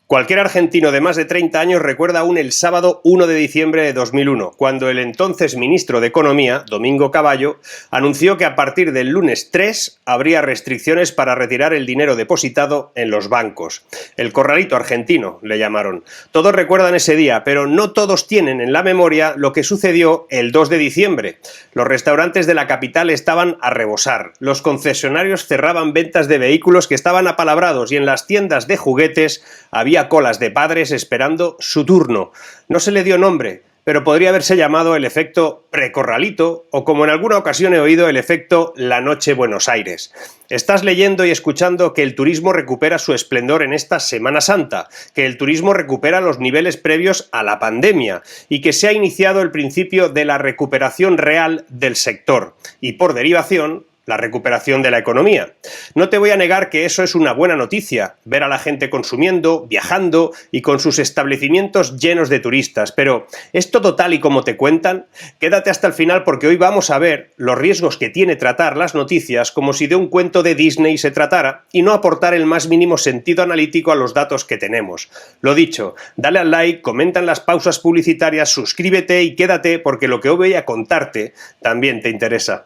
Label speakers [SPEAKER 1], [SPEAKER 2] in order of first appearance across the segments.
[SPEAKER 1] Cualquier argentino de más de 30 años recuerda aún el sábado 1 de diciembre de 2001, cuando el entonces ministro de Economía, Domingo Cavallo, anunció que a partir del lunes 3 habría restricciones para retirar el dinero depositado en los bancos. El corralito argentino, le llamaron. Todos recuerdan ese día, pero no todos tienen en la memoria lo que sucedió el 2 de diciembre. Los restaurantes de la capital estaban a rebosar, los concesionarios cerraban ventas de vehículos que estaban apalabrados y en las tiendas de juguetes había colas de padres esperando su turno. No se le dio nombre, pero podría haberse llamado el efecto precorralito o, como en alguna ocasión he oído, el efecto La Noche Buenos Aires. Estás leyendo y escuchando que el turismo recupera su esplendor en esta Semana Santa, que el turismo recupera los niveles previos a la pandemia y que se ha iniciado el principio de la recuperación real del sector y, por derivación, la recuperación de la economía. No te voy a negar que eso es una buena noticia, ver a la gente consumiendo, viajando y con sus establecimientos llenos de turistas, pero ¿es todo tal y como te cuentan? Quédate hasta el final porque hoy vamos a ver los riesgos que tiene tratar las noticias como si de un cuento de Disney se tratara y no aportar el más mínimo sentido analítico a los datos que tenemos. Lo dicho, dale al like, comenta en las pausas publicitarias, suscríbete y quédate porque lo que hoy voy a contarte también te interesa.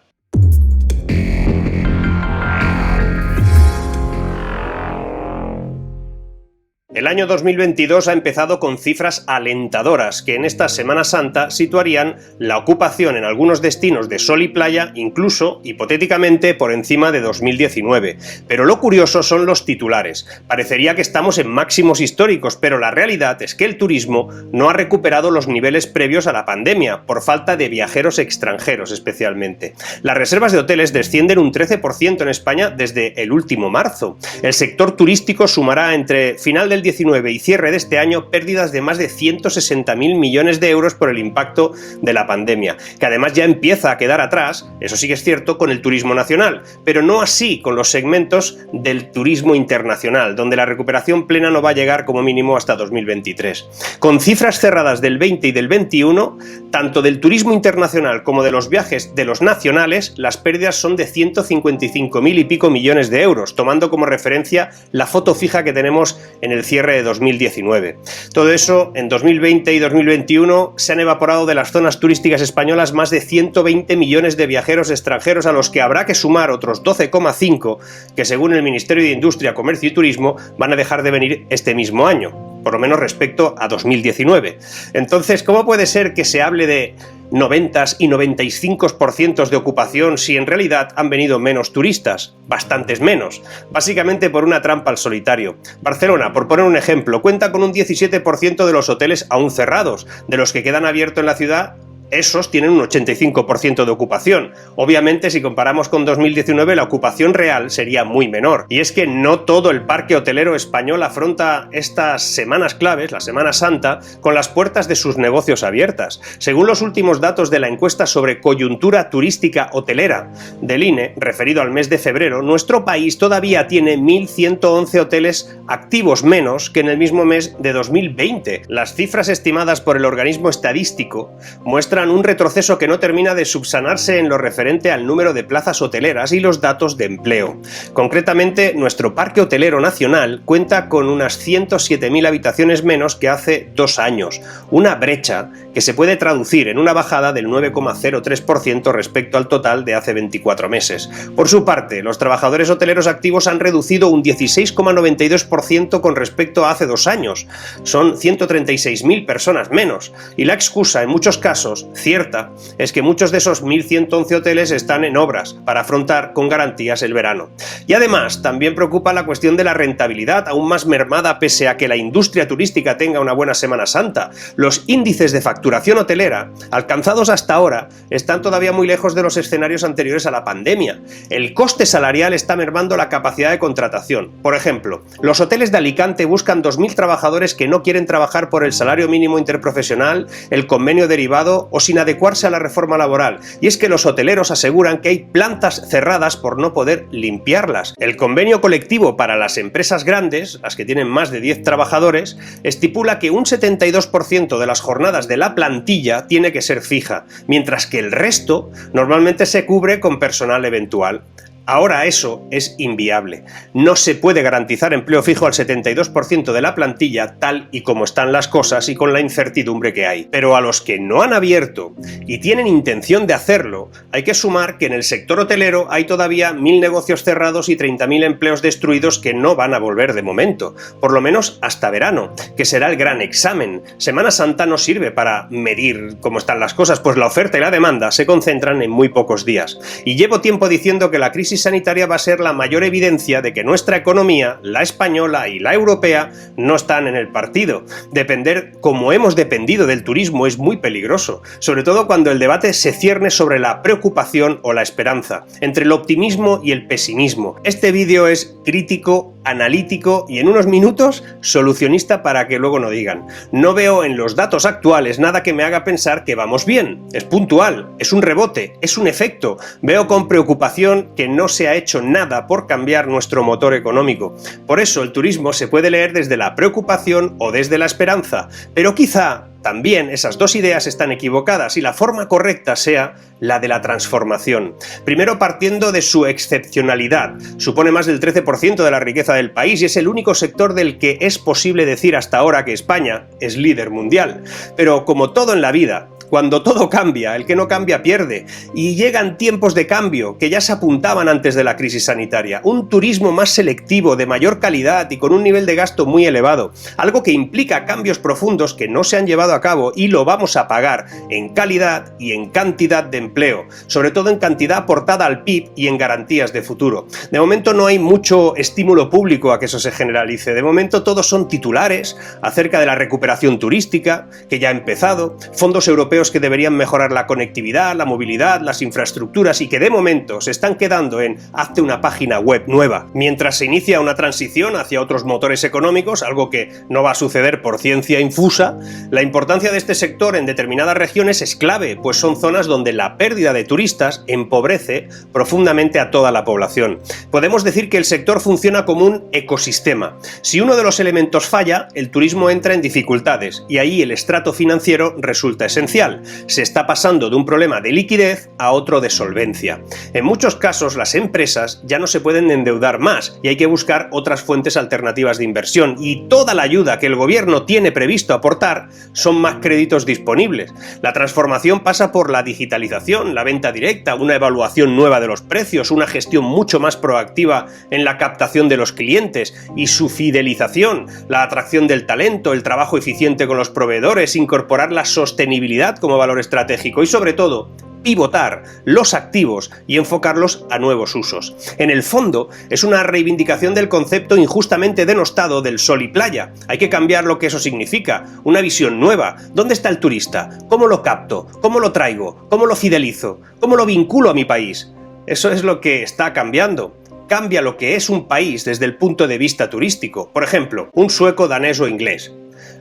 [SPEAKER 1] El año 2022 ha empezado con cifras alentadoras que en esta Semana Santa situarían la ocupación en algunos destinos de sol y playa incluso, hipotéticamente, por encima de 2019. Pero lo curioso son los titulares. Parecería que estamos en máximos históricos, pero la realidad es que el turismo no ha recuperado los niveles previos a la pandemia, por falta de viajeros extranjeros especialmente. Las reservas de hoteles descienden un 13% en España desde el último marzo. El sector turístico sumará entre final del 19 y cierre de este año pérdidas de más de 160.000 millones de euros por el impacto de la pandemia, que además ya empieza a quedar atrás, eso sí que es cierto, con el turismo nacional, pero no así con los segmentos del turismo internacional, donde la recuperación plena no va a llegar como mínimo hasta 2023. Con cifras cerradas del 20 y del 21, tanto del turismo internacional como de los viajes de los nacionales, las pérdidas son de 155.000 y pico millones de euros, tomando como referencia la foto fija que tenemos en el cierre de 2019. Todo eso en 2020 y 2021 se han evaporado de las zonas turísticas españolas más de 120 millones de viajeros extranjeros a los que habrá que sumar otros 12,5 que según el Ministerio de Industria, Comercio y Turismo van a dejar de venir este mismo año, por lo menos respecto a 2019. Entonces, ¿cómo puede ser que se hable de 90 y 95% de ocupación si en realidad han venido menos turistas? Bastantes menos. Básicamente por una trampa al solitario. Barcelona, por poner un ejemplo, cuenta con un 17% de los hoteles aún cerrados. De los que quedan abiertos en la ciudad, esos tienen un 85% de ocupación. Obviamente, si comparamos con 2019, la ocupación real sería muy menor. Y es que no todo el parque hotelero español afronta estas semanas claves, la Semana Santa, con las puertas de sus negocios abiertas. Según los últimos datos de la encuesta sobre coyuntura turística hotelera del INE, referido al mes de febrero, nuestro país todavía tiene 1.111 hoteles activos menos que en el mismo mes de 2020. Las cifras estimadas por el organismo estadístico muestran un retroceso que no termina de subsanarse en lo referente al número de plazas hoteleras y los datos de empleo. Concretamente, nuestro parque hotelero nacional cuenta con unas 107.000 habitaciones menos que hace 2 años, una brecha que se puede traducir en una bajada del 9,03% respecto al total de hace 24 meses. Por su parte, los trabajadores hoteleros activos han reducido un 16,92% con respecto a hace 2 años. Son 136.000 personas menos, y la excusa en muchos casos cierta es que muchos de esos 1.111 hoteles están en obras para afrontar con garantías el verano. Y además también preocupa la cuestión de la rentabilidad, aún más mermada pese a que la industria turística tenga una buena Semana Santa. Los índices de facturación hotelera alcanzados hasta ahora están todavía muy lejos de los escenarios anteriores a la pandemia. El coste salarial está mermando la capacidad de contratación. Por ejemplo, los hoteles de Alicante buscan 2.000 trabajadores que no quieren trabajar por el salario mínimo interprofesional, el convenio derivado o sin adecuarse a la reforma laboral. Y es que los hoteleros aseguran que hay plantas cerradas por no poder limpiarlas. El convenio colectivo para las empresas grandes, las que tienen más de 10 trabajadores, estipula que un 72% de las jornadas de la plantilla tiene que ser fija, mientras que el resto normalmente se cubre con personal eventual. Ahora eso es inviable. No se puede garantizar empleo fijo al 72% de la plantilla tal y como están las cosas y con la incertidumbre que hay. Pero a los que no han abierto y tienen intención de hacerlo, hay que sumar que en el sector hotelero hay todavía 1.000 negocios cerrados y 30.000 empleos destruidos que no van a volver de momento, por lo menos hasta verano, que será el gran examen. Semana Santa no sirve para medir cómo están las cosas, pues la oferta y la demanda se concentran en muy pocos días. Y llevo tiempo diciendo que la crisis sanitaria va a ser la mayor evidencia de que nuestra economía, la española y la europea, no están en el partido. Depender como hemos dependido del turismo es muy peligroso, sobre todo cuando el debate se cierne sobre la preocupación o la esperanza, entre el optimismo y el pesimismo. Este vídeo es crítico, analítico y en unos minutos solucionista para que luego no digan. No veo en los datos actuales nada que me haga pensar que vamos bien. Es puntual, es un rebote, es un efecto. Veo con preocupación que no se ha hecho nada por cambiar nuestro motor económico. Por eso el turismo se puede leer desde la preocupación o desde la esperanza, pero quizá también esas dos ideas están equivocadas y la forma correcta sea la de la transformación. Primero, partiendo de su excepcionalidad. Supone más del 13% de la riqueza del país y es el único sector del que es posible decir hasta ahora que España es líder mundial. Pero como todo en la vida, cuando todo cambia, el que no cambia pierde. Y llegan tiempos de cambio que ya se apuntaban antes de la crisis sanitaria. Un turismo más selectivo, de mayor calidad y con un nivel de gasto muy elevado. Algo que implica cambios profundos que no se han llevado a cabo y lo vamos a pagar en calidad y en cantidad de empleo. Sobre todo en cantidad aportada al PIB y en garantías de futuro. De momento no hay mucho estímulo público a que eso se generalice. De momento todos son titulares acerca de la recuperación turística, que ya ha empezado, fondos europeos que deberían mejorar la conectividad, la movilidad, las infraestructuras y que de momento se están quedando en hazte una página web nueva, mientras se inicia una transición hacia otros motores económicos, algo que no va a suceder por ciencia infusa. La importancia de este sector en determinadas regiones es clave, pues son zonas donde la pérdida de turistas empobrece profundamente a toda la población. Podemos decir que el sector funciona como un ecosistema. Si uno de los elementos falla, el turismo entra en dificultades y ahí el estrato financiero resulta esencial. Se está pasando de un problema de liquidez a otro de solvencia. En muchos casos las empresas ya no se pueden endeudar más y hay que buscar otras fuentes alternativas de inversión y toda la ayuda que el gobierno tiene previsto aportar son más créditos disponibles. La transformación pasa por la digitalización, la venta directa, una evaluación nueva de los precios, una gestión mucho más proactiva en la captación de los clientes y su fidelización, la atracción del talento, el trabajo eficiente con los proveedores, incorporar la sostenibilidad como valor estratégico y sobre todo pivotar los activos y enfocarlos a nuevos usos. En el fondo, es una reivindicación del concepto injustamente denostado del sol y playa. Hay que cambiar lo que eso significa, una visión nueva. ¿Dónde está el turista? ¿Cómo lo capto? ¿Cómo lo traigo? ¿Cómo lo fidelizo? ¿Cómo lo vinculo a mi país? Eso es lo que está cambiando. Cambia lo que es un país desde el punto de vista turístico. Por ejemplo, un sueco, danés o inglés.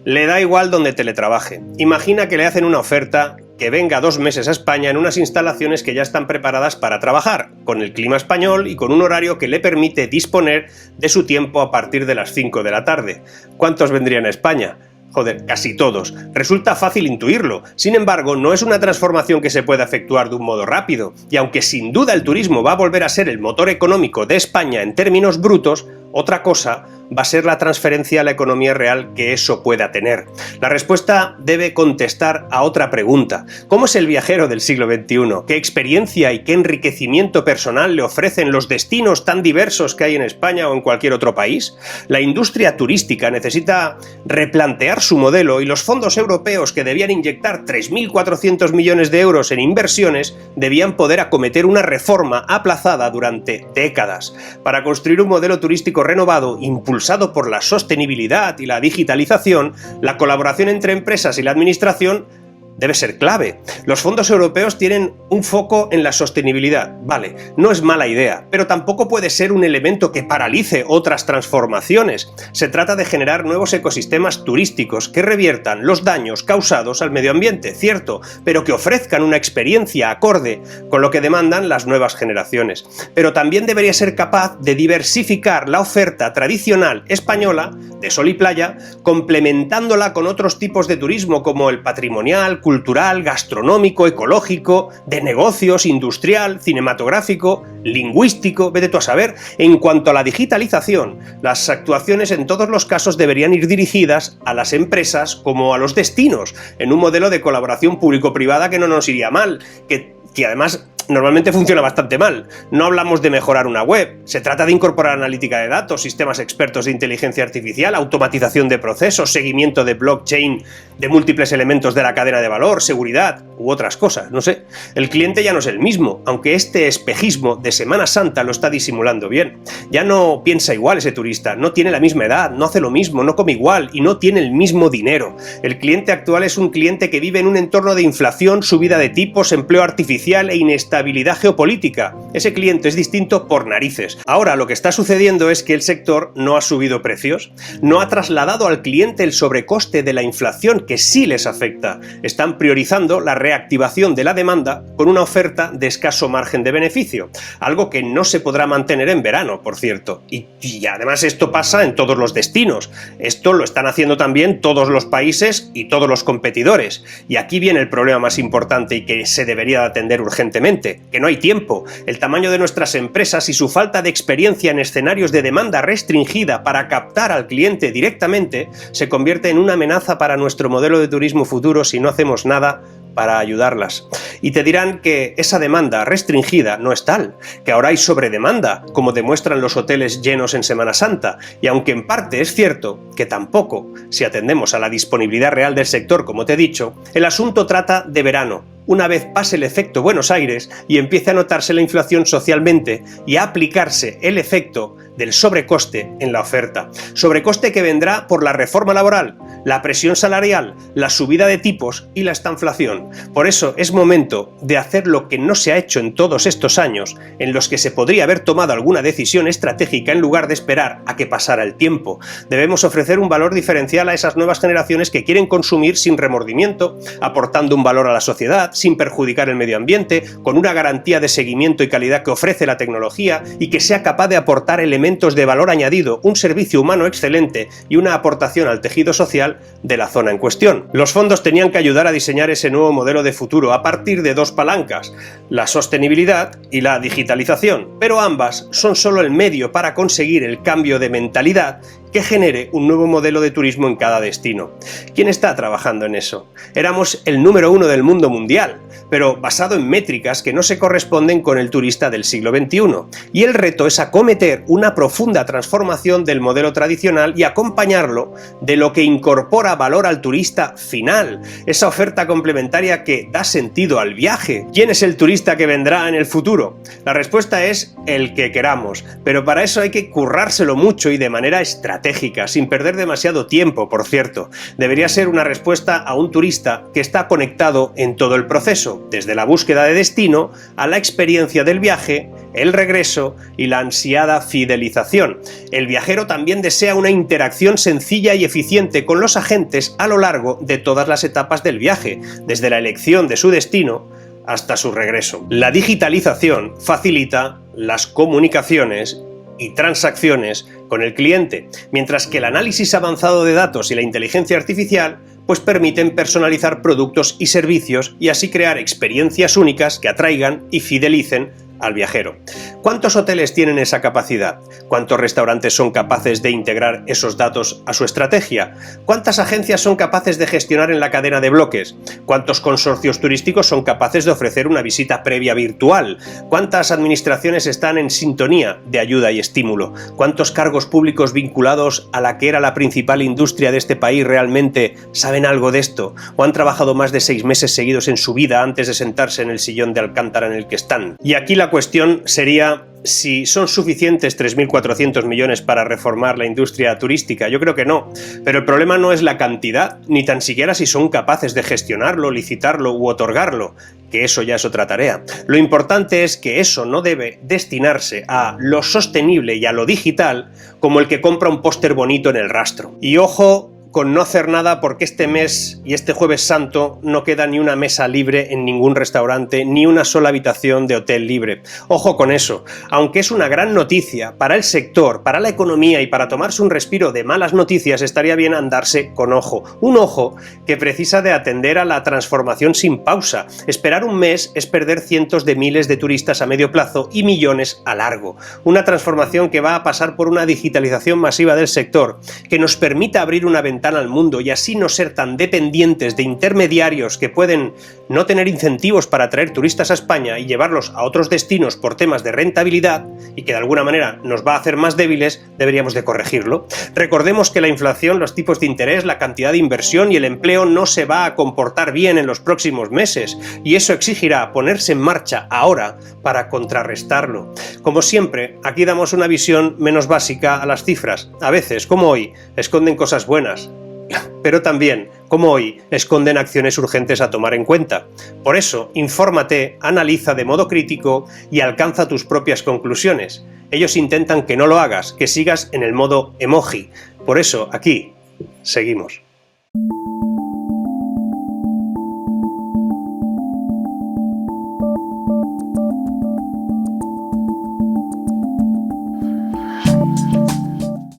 [SPEAKER 1] Le da igual donde teletrabaje. Imagina que le hacen una oferta que venga 2 meses a España en unas instalaciones que ya están preparadas para trabajar, con el clima español y con un horario que le permite disponer de su tiempo a partir de las 5 de la tarde. ¿Cuántos vendrían a España? Joder, casi todos. Resulta fácil intuirlo. Sin embargo, no es una transformación que se pueda efectuar de un modo rápido. Y aunque sin duda el turismo va a volver a ser el motor económico de España en términos brutos, otra cosa va a ser la transferencia a la economía real que eso pueda tener. La respuesta debe contestar a otra pregunta. ¿Cómo es el viajero del siglo XXI? ¿Qué experiencia y qué enriquecimiento personal le ofrecen los destinos tan diversos que hay en España o en cualquier otro país? La industria turística necesita replantear su modelo y los fondos europeos que debían inyectar 3.400 millones de euros en inversiones debían poder acometer una reforma aplazada durante décadas para construir un modelo turístico renovado, impulsado por la sostenibilidad y la digitalización. La colaboración entre empresas y la administración debe ser clave. Los fondos europeos tienen un foco en la sostenibilidad. Vale, no es mala idea, pero tampoco puede ser un elemento que paralice otras transformaciones. Se trata de generar nuevos ecosistemas turísticos que reviertan los daños causados al medio ambiente, cierto, pero que ofrezcan una experiencia acorde con lo que demandan las nuevas generaciones. Pero también debería ser capaz de diversificar la oferta tradicional española de sol y playa, complementándola con otros tipos de turismo como el patrimonial, cultural, gastronómico, ecológico, de negocios, industrial, cinematográfico, lingüístico, vete tú a saber. En cuanto a la digitalización, las actuaciones en todos los casos deberían ir dirigidas a las empresas como a los destinos, en un modelo de colaboración público-privada que no nos iría mal, que además normalmente funciona bastante mal. No hablamos de mejorar una web, se trata de incorporar analítica de datos, sistemas expertos de inteligencia artificial, automatización de procesos, seguimiento de blockchain de múltiples elementos de la cadena de valor, seguridad u otras cosas, no sé. El cliente ya no es el mismo, aunque este espejismo de Semana Santa lo está disimulando bien. Ya no piensa igual ese turista, no tiene la misma edad, no hace lo mismo, no come igual y no tiene el mismo dinero. El cliente actual es un cliente que vive en un entorno de inflación, subida de tipos, empleo artificial e inestabilidad geopolítica. Ese cliente es distinto por narices. Ahora lo que está sucediendo es que el sector no ha subido precios, no ha trasladado al cliente el sobrecoste de la inflación que sí les afecta. Están priorizando la reactivación de la demanda con una oferta de escaso margen de beneficio, algo que no se podrá mantener en verano, por cierto. Y además esto pasa en todos los destinos. Esto lo están haciendo también todos los países y todos los competidores. Y aquí viene el problema más importante y que se debería atender urgentemente, que no hay tiempo. El tamaño de nuestras empresas y su falta de experiencia en escenarios de demanda restringida para captar al cliente directamente se convierte en una amenaza para nuestro modelo de turismo futuro si no hacemos nada para ayudarlas. Y te dirán que esa demanda restringida no es tal, que ahora hay sobredemanda, como demuestran los hoteles llenos en Semana Santa, y aunque en parte es cierto que tampoco, si atendemos a la disponibilidad real del sector, como te he dicho, el asunto trata de verano. Una vez pase el efecto Buenos Aires y empiece a notarse la inflación socialmente y a aplicarse el efecto del sobrecoste en la oferta. Sobrecoste que vendrá por la reforma laboral, la presión salarial, la subida de tipos y la estanflación. Por eso es momento de hacer lo que no se ha hecho en todos estos años, en los que se podría haber tomado alguna decisión estratégica en lugar de esperar a que pasara el tiempo. Debemos ofrecer un valor diferencial a esas nuevas generaciones que quieren consumir sin remordimiento, aportando un valor a la sociedad, sin perjudicar el medio ambiente, con una garantía de seguimiento y calidad que ofrece la tecnología y que sea capaz de aportar elementos de valor añadido, un servicio humano excelente y una aportación al tejido social de la zona en cuestión. Los fondos tenían que ayudar a diseñar ese nuevo modelo de futuro a partir de dos palancas, la sostenibilidad y la digitalización, pero ambas son solo el medio para conseguir el cambio de mentalidad que genere un nuevo modelo de turismo en cada destino. ¿Quién está trabajando en eso? Éramos el número 1 del mundo mundial, pero basado en métricas que no se corresponden con el turista del siglo XXI. Y el reto es acometer una profunda transformación del modelo tradicional y acompañarlo de lo que incorpora valor al turista final, esa oferta complementaria que da sentido al viaje. ¿Quién es el turista que vendrá en el futuro? La respuesta es el que queramos, pero para eso hay que currárselo mucho y de manera estratégica, sin perder demasiado tiempo, por cierto. Debería ser una respuesta a un turista que está conectado en todo el proceso, desde la búsqueda de destino a la experiencia del viaje, el regreso y la ansiada fidelización. El viajero también desea una interacción sencilla y eficiente con los agentes a lo largo de todas las etapas del viaje, desde la elección de su destino hasta su regreso. La digitalización facilita las comunicaciones y transacciones con el cliente, mientras que el análisis avanzado de datos y la inteligencia artificial pues permiten personalizar productos y servicios y así crear experiencias únicas que atraigan y fidelicen al viajero. ¿Cuántos hoteles tienen esa capacidad? ¿Cuántos restaurantes son capaces de integrar esos datos a su estrategia? ¿Cuántas agencias son capaces de gestionar en la cadena de bloques? ¿Cuántos consorcios turísticos son capaces de ofrecer una visita previa virtual? ¿Cuántas administraciones están en sintonía de ayuda y estímulo? ¿Cuántos cargos públicos vinculados a la que era la principal industria de este país realmente saben algo de esto? ¿O han trabajado más de 6 meses seguidos en su vida antes de sentarse en el sillón de alcántara en el que están? Y aquí la cuestión sería si son suficientes 3.400 millones para reformar la industria turística. Yo creo que no, pero el problema no es la cantidad, ni tan siquiera si son capaces de gestionarlo, licitarlo u otorgarlo, que eso ya es otra tarea. Lo importante es que eso no debe destinarse a lo sostenible y a lo digital como el que compra un póster bonito en el rastro. Y ojo, con no hacer nada porque este mes y este Jueves Santo no queda ni una mesa libre en ningún restaurante, ni una sola habitación de hotel libre. Ojo con eso, aunque es una gran noticia para el sector, para la economía y para tomarse un respiro de malas noticias, estaría bien andarse con ojo. Un ojo que precisa de atender a la transformación sin pausa. Esperar un mes es perder cientos de miles de turistas a medio plazo y millones a largo. Una transformación que va a pasar por una digitalización masiva del sector, que nos permita abrir una ventana al mundo y así no ser tan dependientes de intermediarios que pueden no tener incentivos para atraer turistas a España y llevarlos a otros destinos por temas de rentabilidad y que de alguna manera nos va a hacer más débiles. Deberíamos de corregirlo. Recordemos que la inflación, los tipos de interés, la cantidad de inversión y el empleo no se va a comportar bien en los próximos meses y eso exigirá ponerse en marcha ahora para contrarrestarlo. Como siempre, aquí damos una visión menos básica a las cifras. A veces, como hoy, esconden cosas buenas, pero también, como hoy, esconden acciones urgentes a tomar en cuenta. Por eso, infórmate, analiza de modo crítico y alcanza tus propias conclusiones. Ellos intentan que no lo hagas, que sigas en el modo emoji. Por eso, aquí, seguimos.